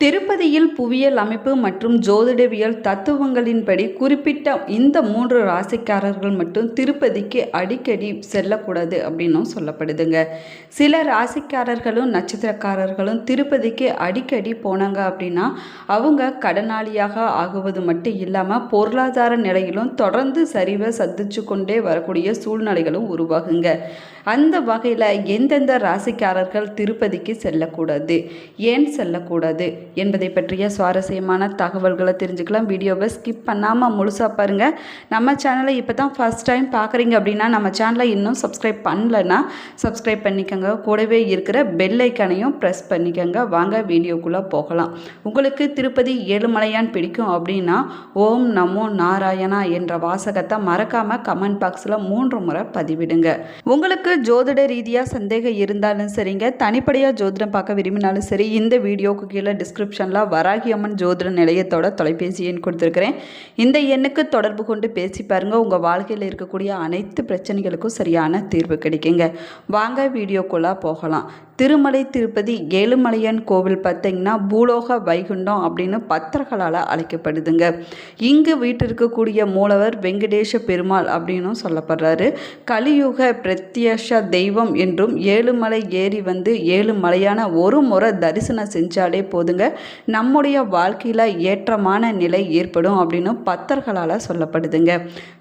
திருப்பதியில் புவியியல் அமைப்பு மற்றும் ஜோதிடவியல் தத்துவங்களின்படி குறிப்பிட்ட இந்த 3 ராசிக்காரர்கள் மட்டும் திருப்பதிக்கு அடிக்கடி செல்லக்கூடாது அப்படின்னும் சொல்லப்படுதுங்க. சில ராசிக்காரர்களும் நட்சத்திரக்காரர்களும் திருப்பதிக்கு அடிக்கடி போனாங்க அப்படின்னா அவங்க கடனாளியாக ஆகுவது மட்டும் இல்லாமல் பொருளாதார நிலையிலும் தொடர்ந்து சரிவை சந்திச்சு கொண்டே வரக்கூடிய சூழ்நிலைகளும் உருவாகுங்க. அந்த வகையில் எந்தெந்த ராசிக்காரர்கள் திருப்பதிக்கு செல்லக்கூடாது, ஏன் செல்லக்கூடாது என்பதை பற்றிய சுவாரஸ்யமான தகவல்களை தெரிஞ்சுக்கலாம். வீடியோவை ஸ்கிப் பண்ணாமல் முழுசாக பாருங்கள். நம்ம சேனலை இப்போ தான் ஃபஸ்ட் டைம் பார்க்குறீங்க அப்படின்னா நம்ம சேனலை இன்னும் சப்ஸ்கிரைப் பண்ணலைன்னா சப்ஸ்கிரைப் பண்ணிக்கோங்க. கூடவே இருக்கிற பெல் ஐக்கானையும் ப்ரெஸ் பண்ணிக்கோங்க. வாங்க வீடியோக்குள்ளே போகலாம். உங்களுக்கு திருப்பதி ஏழுமலையான் பிடிக்கும் அப்படின்னா ஓம் நமோ நாராயணா என்ற வாசகத்தை மறக்காமல் கமெண்ட் பாக்ஸில் 3 முறை பதிவிடுங்க. உங்களுக்கு ஜோதிட ரீதியாக சந்தேகம் இருந்தாலும் சரிங்க, தனிப்படையாக ஜோதிடம் பார்க்க விரும்பினாலும் சரி, இந்த வீடியோக்கு கீழே டிஸ்கிரிப்ஷனில் வராகி அம்மன் ஜோதிட நிலையத்தோட தொலைபேசி எண் கொடுத்துருக்கிறேன். இந்த எண்ணுக்கு தொடர்பு கொண்டு பேசி பாருங்கள். உங்கள் வாழ்க்கையில் இருக்கக்கூடிய அனைத்து பிரச்சனைகளுக்கும் சரியான தீர்வு கிடைக்குங்க. வாங்க வீடியோக்குள்ளே போகலாம். திருமலை திருப்பதி ஏழுமலையான் கோவில் பார்த்திங்கன்னா பூலோக வைகுண்டம் அப்படின்னு பக்தர்களால் அழைக்கப்படுதுங்க. இங்கு வீட்டிற்கக்கூடிய மூலவர் வெங்கடேஷ பெருமாள் அப்படின்னும் சொல்லப்படுறாரு. கலியுக பிரத்யக்ஷ தெய்வம் என்றும் ஏழுமலை ஏறி வந்து ஏழுமலையான ஒரு முறை தரிசனம் செஞ்சாலே போதுங்க, நம்முடைய வாழ்க்கையில் ஏற்றமான நிலை ஏற்படும் அப்படின்னு பக்தர்களால் சொல்லப்படுதுங்க.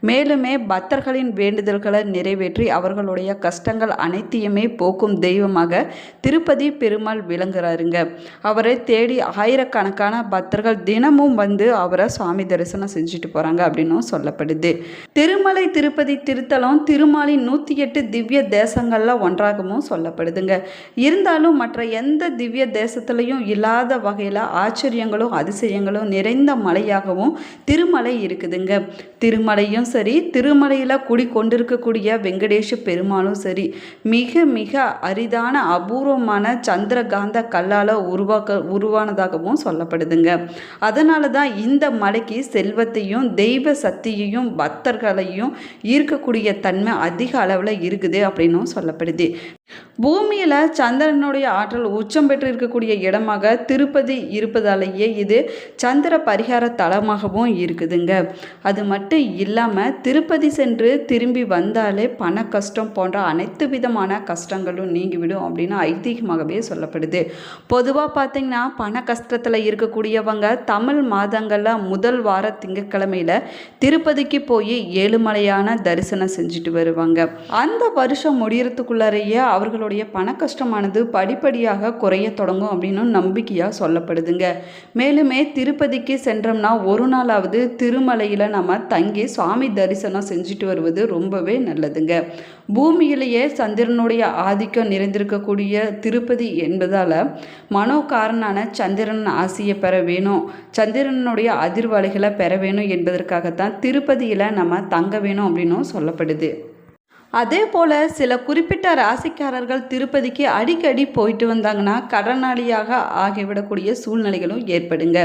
மேலுமே பக்தர்களின் வேண்டுதல்களை நிறைவேற்றி அவர்களுடைய கஷ்டங்கள் அனைத்தையுமே போக்கும் தெய்வமாக திருப்பதி பெருமாள் விளங்குறாருங்க. அவரை தேடி ஆயிரக்கணக்கான பக்தர்கள் தினமும் வந்து அவரை சுவாமி தரிசனம் செஞ்சுட்டு போகிறாங்க அப்படின்னும் சொல்லப்படுது. திருமலை திருப்பதி திருத்தலம் திருமாலின் 108 திவ்ய தேசங்களில் ஒன்றாகவும் சொல்லப்படுதுங்க. இருந்தாலும் மற்ற எந்த திவ்ய தேசத்துலையும் இல்லாத வகையில் ஆச்சரியங்களும் அதிசயங்களும் நிறைந்த மலையாகவும் திருமலை இருக்குதுங்க. திருமலையும் சரி, திருமலையில் குடிக்கொண்டிருக்கக்கூடிய வெங்கடேஷ பெருமாளும் சரி, மிக மிக அரிதான அபூர்வமான சந்திரகாந்த கல்லால் உருவானதாகவும் சொல்லப்படுதுங்க. அதனால தான் இந்த மலைக்கு செல்வத்தையும் தெய்வ சக்தியையும் பக்தர்களையும் ஈர்க்கக்கூடிய தன்மை அதிக அளவில் இருக்குது அப்படின்னும் சொல்லப்படுது. பூமியில் சந்திரனுடைய ஆற்றல் உச்சம் பெற்று இருக்கக்கூடிய இடமாக திருப்பதி இருப்பதாலேயே இது சந்திர பரிகார தலமாகவும் இருக்குதுங்க. அது மட்டும் இல்லாமல் திருப்பதி சென்று திரும்பி வந்தாலே பண கஷ்டம் போன்ற அனைத்து விதமான கஷ்டங்களும் நீங்கிவிடும் அப்படின்னு ஐதீகமாகவே சொல்லப்படுது. பொதுவாக பார்த்திங்கன்னா பண கஷ்டத்தில் இருக்கக்கூடியவங்க தமிழ் மாதங்களில் முதல் வார திங்கட்கிழமையில் திருப்பதிக்கு போய் ஏழுமலையான தரிசனம் செஞ்சுட்டு வருவாங்க. அந்த வருஷம் முடியறதுக்குள்ளாரையே அவர்களுடைய பண கஷ்டமானது படிப்படியாக குறைய தொடங்கும் அப்படின்னு நம்பிக்கையாக சொல்லப்படுதுங்க. மேலுமே திருப்பதிக்கு சென்றோம்னா ஒரு நாளாவது திருமலையில் நம்ம தங்கி சுவாமி தரிசனம் செஞ்சுட்டு வருவது ரொம்பவே நல்லதுங்க. பூமியிலேயே சந்திரனுடைய ஆதிக்கம் நிறைந்திருக்கக்கூடிய திருப்பதி என்பதால் மனோகாரனான சந்திரன் ஆசியை பெற வேணும், சந்திரனுடைய அதிர்வலைகளை பெற வேணும் என்பதற்காகத்தான் திருப்பதியில் நம்ம தங்க வேணும் அப்படின்னும் சொல்லப்படுது. அதே போல் சில குறிப்பிட்ட ராசிக்காரர்கள் திருப்பதிக்கு அடிக்கடி போயிட்டு வந்தாங்கன்னா கடனாளியாக ஆகிவிடக்கூடிய சூழ்நிலைகளும் ஏற்படுங்க.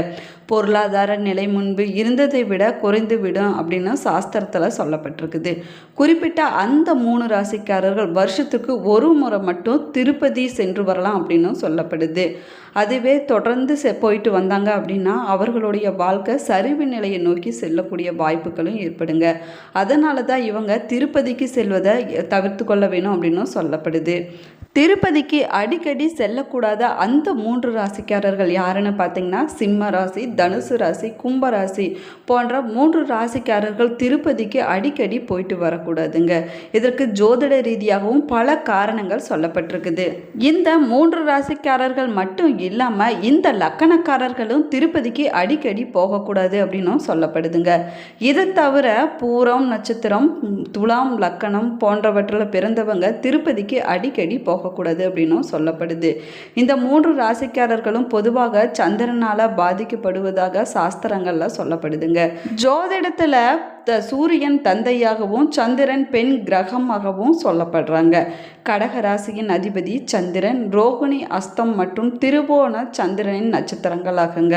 பொருளாதார நிலை முன்பு இருந்ததை விட குறைந்து விடும் அப்படின்னு சாஸ்திரத்தில் சொல்லப்பட்டிருக்குது. குறிப்பிட்ட அந்த 3 ராசிக்காரர்கள் வருஷத்துக்கு ஒரு முறை மட்டும் திருப்பதி சென்று வரலாம் அப்படின்னு சொல்லப்படுது. அதுவே தொடர்ந்து போயிட்டு வந்தாங்க அப்படின்னா அவர்களுடைய வாழ்க்கை சரிவு நிலையை நோக்கி செல்லக்கூடிய வாய்ப்புகளும் ஏற்படுங்க. அதனால தான் இவங்க திருப்பதிக்கு செல்வதை தவிர்த்து கொள்ள வேணும் அப்படின்னு சொல்லப்படுது. திருப்பதிக்கு அடிக்கடி செல்லக்கூடாத அந்த 3 ராசிக்காரர்கள் யாருன்னு பார்த்தீங்கன்னா சிம்ம ராசி, தனுசு ராசி, கும்ப ராசி போன்ற 3 ராசிக்காரர்கள் திருப்பதிக்கு அடிக்கடி போயிட்டு வரக்கூடாதுங்க. இதற்கு ஜோதிட ரீதியாகவும் பல காரணங்கள் சொல்லப்பட்டிருக்குது. இந்த 3 ராசிக்காரர்கள் மட்டும் இல்லாமல் இந்த லக்கணக்காரர்களும் திருப்பதிக்கு அடிக்கடி போகக்கூடாது அப்படின்னும் சொல்லப்படுதுங்க. இதை தவிர பூரம் நட்சத்திரம், துலாம் லக்கணம் போன்றவற்றில் பிறந்தவங்க திருப்பதிக்கு அடிக்கடி போகக்கூடாது அப்படின்னும் சொல்லப்படுது. இந்த 3 ராசிக்காரர்களும் பொதுவாக சந்திரனால் பாதிக்கப்படுவதாக சாஸ்திரங்கள்ல சொல்லப்படுதுங்க. ஜோதிடத்தில் சூரியன் தந்தையாகவும் சந்திரன் பெண் கிரகமாகவும் சொல்லப்படுறாங்க. கடகராசியின் அதிபதி சந்திரன், ரோகிணி, அஸ்தம் மற்றும் திருவோண சந்திரனின் நட்சத்திரங்களாகுங்க.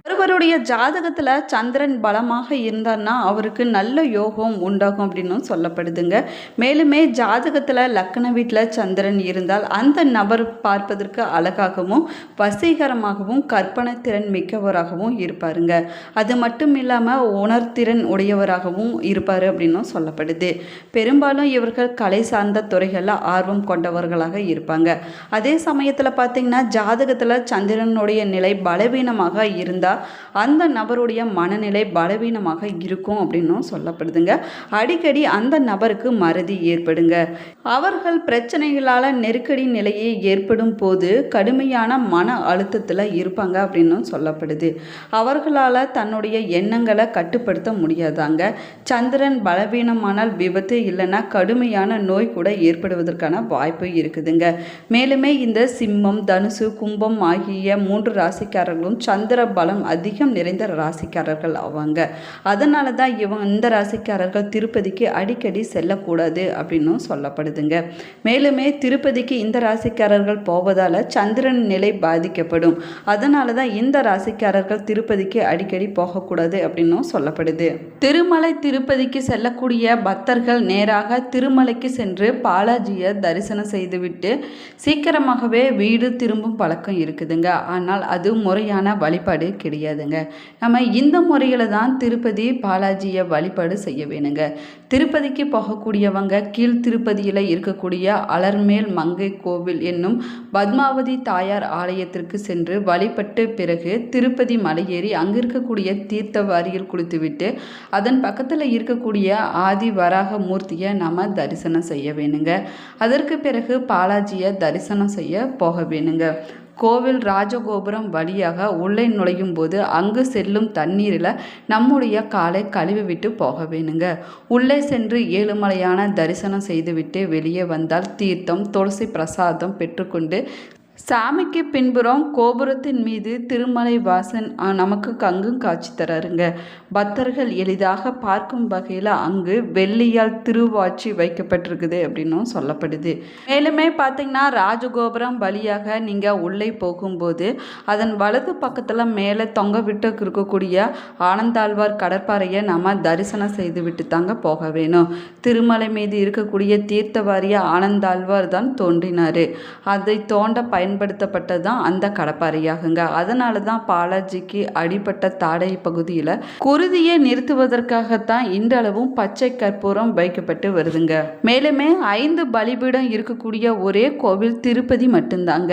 ஒருவருடைய ஜாதகத்தில் சந்திரன் பலமாக இருந்தார்னா அவருக்கு நல்ல யோகம் உண்டாகும் அப்படின்னு சொல்லப்படுதுங்க. மேலுமே ஜாதகத்தில் லக்ன வீட்டில் சந்திரன் இருந்தால் அந்த நபர் பார்ப்பதற்கு அழகாகவும் வசீகரமாகவும் கற்பனை திறன் மிக்கவராகவும் இருப்பாருங்க. அது மட்டும் இல்லாமல் உணர்திறன் உடையவராகவும் இருப்பார் அப்படின்னும் சொல்லப்படுது. பெரும்பாலும் இவர்கள் கலை சார்ந்த துறைகளில் ஆர்வம் கொண்டவர்களாக இருப்பாங்க. அதே சமயத்தில் பார்த்திங்கன்னா ஜாதகத்தில் சந்திரனுடைய நிலை பலவீனமாக இருந்தால் அந்த நபருடைய மனநிலை பலவீனமாக இருக்கும் அப்படின்னும் சொல்லப்படுதுங்க. அடிக்கடி அந்த நபருக்கு மறதி ஏற்படுங்க. அவர்கள் பிரச்சனைகளால் நெருக்கடி நிலையை ஏற்படும் போது கடுமையான மன அழுத்தத்தில் இருப்பாங்க அப்படின்னும் சொல்லப்படுது. அவர்களால் தன்னுடைய எண்ணங்களை கட்டுப்படுத்த முடியாதாங்க. சந்திரன் பலவீனமானால் விபத்து இல்லைன்னா கடுமையான நோய் கூட ஏற்படுவதற்கான வாய்ப்பு இருக்குதுங்க. மேலுமே இந்த சிம்மம், தனுசு, கும்பம் ஆகிய 3 ராசிக்காரர்களும் சந்திர பலம் அதிகம் நிறைந்த ராசிக்காரர்கள் ஆவாங்க. அதனால தான் இந்த ராசிக்காரர்கள் திருப்பதிக்கு அடிக்கடி செல்லக்கூடாது அப்படின்னும் சொல்லப்படுதுங்க. மேலுமே திருப்பதிக்கு இந்த ராசிக்காரர்கள் போவதால் சந்திரன் நிலை பாதிக்கப்படும். அதனால தான் இந்த ராசிக்காரர்கள் திருப்பதிக்கு அடிக்கடி போகக்கூடாது அப்படின்னும் சொல்லப்படுது. திருப்பதிக்கு செல்லக்கூடிய பக்தர்கள் நேராக திருமலைக்கு சென்று பாலாஜியை தரிசனம் செய்துவிட்டு சீக்கிரமாகவே வீடு திரும்பும் பழக்கம் இருக்குதுங்க. ஆனால் அது முறையான வழிபாடு கிடையாதுங்க. நம்ம இந்த முறையில் தான் திருப்பதி பாலாஜியை வழிபாடு செய்ய வேணுங்க. திருப்பதிக்கு போகக்கூடியவங்க கீழ் திருப்பதியில் இருக்கக்கூடிய அலர்மேல் மங்கை கோவில் என்னும் பத்மாவதி தாயார் ஆலயத்திற்கு சென்று வழிபட்டு பிறகு திருப்பதி மலையேறி அங்கே இருக்கக்கூடிய தீர்த்த வாரியில் குளித்துவிட்டு அதன் பக்கத்தில் இருக்கக்கூடிய ஆதி வராக மூர்த்தியை நம்ம தரிசனம் செய்ய வேணுங்க. அதற்கு பிறகு பாலாஜியை தரிசனம் செய்ய போக வேணுங்க. கோவில் ராஜகோபுரம் வழியாக உள்ளே நுழையும் போது அங்கு செல்லும் தண்ணீரில் நம்முடைய காலை கழுவி விட்டு போக வேணுங்க. உள்ளே சென்று ஏழுமலையான தரிசனம் செய்துவிட்டு வெளியே வந்தால் தீர்த்தம், துளசி பிரசாதம் பெற்றுக்கொண்டு சாமிக்கு பின்புறம் கோபுரத்தின் மீது திருமலை வாசன் நமக்கு அங்கும் காட்சி தராருங்க. பக்தர்கள் எளிதாக பார்க்கும் வகையில் அங்கு வெள்ளியால் திருவாட்சி வைக்கப்பட்டிருக்குது அப்படின்னும் சொல்லப்படுது. மேலுமே பார்த்திங்கன்னா ராஜகோபுரம் வழியாக நீங்கள் உள்ளே போகும்போது அதன் வலது பக்கத்தில் மேலே தொங்க விட்டு இருக்கக்கூடிய ஆனந்தாழ்வார் கடற்பாறையை நம்ம தரிசனம் செய்து விட்டு தாங்க போக வேணும். திருமலை மீது இருக்கக்கூடிய தீர்த்தவாரிய ஆனந்தாழ்வார் தான் தோன்றினார். அதை தோண்ட பயன்படுத்தப்பட்டதான் அந்த கடப்பாறையாகுங்க. அதனால தான் பாலாஜிக்கு அடிப்பட்ட தாடை பகுதியில் குருதியை நிறுத்துவதற்காகத்தான் இன்றளவும் பச்சை கற்பூரம் வைக்கப்பட்டு வருதுங்க. மேலுமே 5 பலிபீடம் இருக்கக்கூடிய ஒரே கோவில் திருப்பதி மட்டும்தாங்க.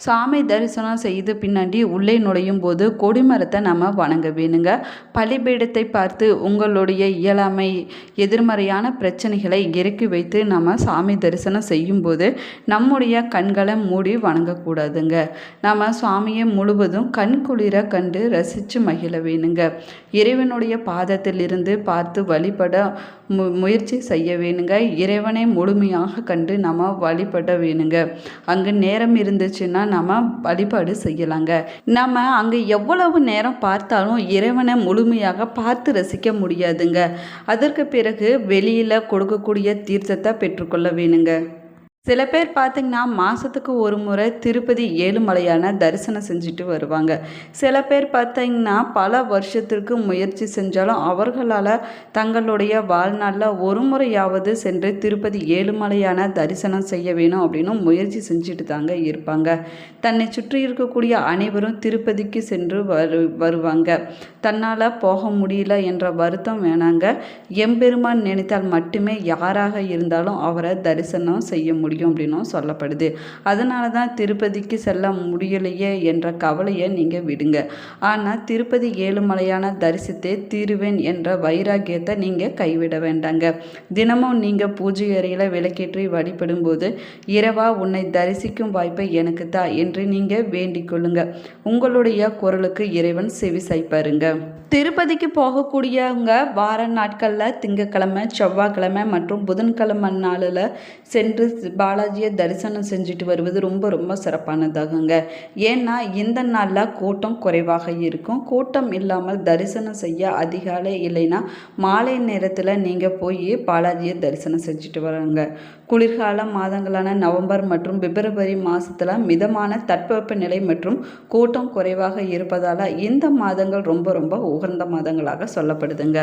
சாமி தரிசனம் செய்து பின்னாடி உள்ளே நுழையும் போது கொடிமரத்தை நம்ம வணங்க வேணுங்க. பலிபீடத்தை பார்த்து உங்களுடைய இயலாமை, எதிர்மறையான பிரச்சனைகளை இறக்கி வைத்து நம்ம சாமி தரிசனம் செய்யும் போது நம்முடைய கண்களை மூடி வணங்கக்கூடாதுங்க. நம்ம சுவாமியை முழுவதும் கண் குளிர கண்டு ரசித்து மகிழ வேணுங்க. இறைவனுடைய பாதத்தில் இருந்து பார்த்து வழிபட முயற்சி செய்ய வேணுங்க. இறைவனை முழுமையாக கண்டு நம்ம வழிபட வேணுங்க. அங்கே நேரம் இருந்துச்சுன்னா நம்ம வழிபாடு செய்யலாங்க. நம்ம அங்கே எவ்வளவு நேரம் பார்த்தாலும் இறைவனை முழுமையாக பார்த்து ரசிக்க முடியாதுங்க. அதற்கு பிறகு வெளியில் கொடுக்கக்கூடிய தீர்த்தத்தை பெற்றுக்கொள்ள வேணுங்க. சில பேர் பார்த்திங்கன்னா மாதத்துக்கு ஒரு முறை திருப்பதி ஏழுமலையான தரிசனம் செஞ்சுட்டு வருவாங்க. சில பேர் பார்த்திங்கன்னா பல வருஷத்திற்கு முயற்சி செஞ்சாலும் அவர்களால் தங்களுடைய வாழ்நாளில் ஒரு முறையாவது சென்று திருப்பதி ஏழுமலையான தரிசனம் செய்ய வேணும் அப்படின்னு முயற்சி செஞ்சுட்டு தாங்க இருப்பாங்க. தன்னை சுற்றி இருக்கக்கூடிய அனைவரும் திருப்பதிக்கு சென்று வருவாங்க. தன்னால் போக முடியல என்ற வருத்தம் வேணாங்க. எம்பெருமான் நினைத்தால் மட்டுமே யாராக இருந்தாலும் அவரை தரிசனம் செய்ய முடியும் அப்படின்னும் சொல்லப்படுது. அதனால தான் திருப்பதிக்கு செல்ல முடியலையே என்ற கவலையை நீங்கள் விடுங்க. ஆனால் திருப்பதி ஏழுமலையான தரிசித்தே தீருவேன் என்ற வைராகியத்தை நீங்கள் கைவிட வேண்டாங்க. தினமும் நீங்கள் பூஜை அறையில் விளக்கேற்றி வழிபடும் போது இரவா உன்னை தரிசிக்கும் வாய்ப்பை எனக்கு தான் என்று நீங்கள் வேண்டிக் கொள்ளுங்க. உங்களுடைய குரலுக்கு இறைவன் செவி சாய்ப்பாருங்க. திருப்பதிக்கு போகக்கூடியவங்க வார நாட்களில் திங்கக்கிழமை, செவ்வாய்க்கிழமை மற்றும் புதன்கிழமை நாளில் சென்று பாலாஜியை தரிசனம் செஞ்சுட்டு வருவது ரொம்ப ரொம்ப சிறப்பானதாகுங்க. ஏன்னா இந்த நாளில் கூட்டம் குறைவாக இருக்கும். கூட்டம் இல்லாமல் தரிசனம் செய்ய அதிகாலை இல்லைன்னா மாலை நேரத்தில் நீங்கள் போய் பாலாஜியை தரிசனம் செஞ்சுட்டு வராங்க. குளிர்கால மாதங்களான நவம்பர் மற்றும் பிப்ரவரி மாதத்தில் மிதமான தட்பவெப்பநிலை மற்றும் கூட்டம் குறைவாக இருப்பதால் இந்த மாதங்கள் ரொம்ப ரொம்ப உகந்த மாதங்களாக சொல்லப்படுதுங்க.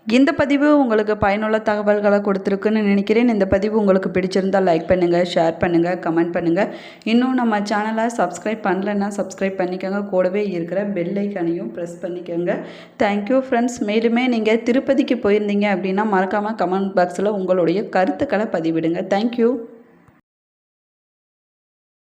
இந்த பதிவு உங்களுக்கு பயனுள்ள தகவல்களை கொடுத்துருக்குன்னு நினைக்கிறேன். இந்த பதிவு உங்களுக்கு பிடிச்சிருந்தால் லைக் பண்ணுங்கள், ஷேர் பண்ணுங்கள், கமெண்ட் பண்ணுங்கள். இன்னும் நம்ம சேனலை சப்ஸ்கிரைப் பண்ணலைன்னா சப்ஸ்கிரைப் பண்ணிக்கோங்க. கூடவே இருக்கிற பெல் ஐக்கானையும் ப்ரெஸ் பண்ணிக்கோங்க. Thank you friends. மேலுமே நீங்கள் திருப்பதிக்கு போயிருந்தீங்க அப்படின்னா மறக்காமல் கமெண்ட் பாக்ஸில் உங்களுடைய கருத்துக்களை பதிவிடுங்க. தேங்க்யூ.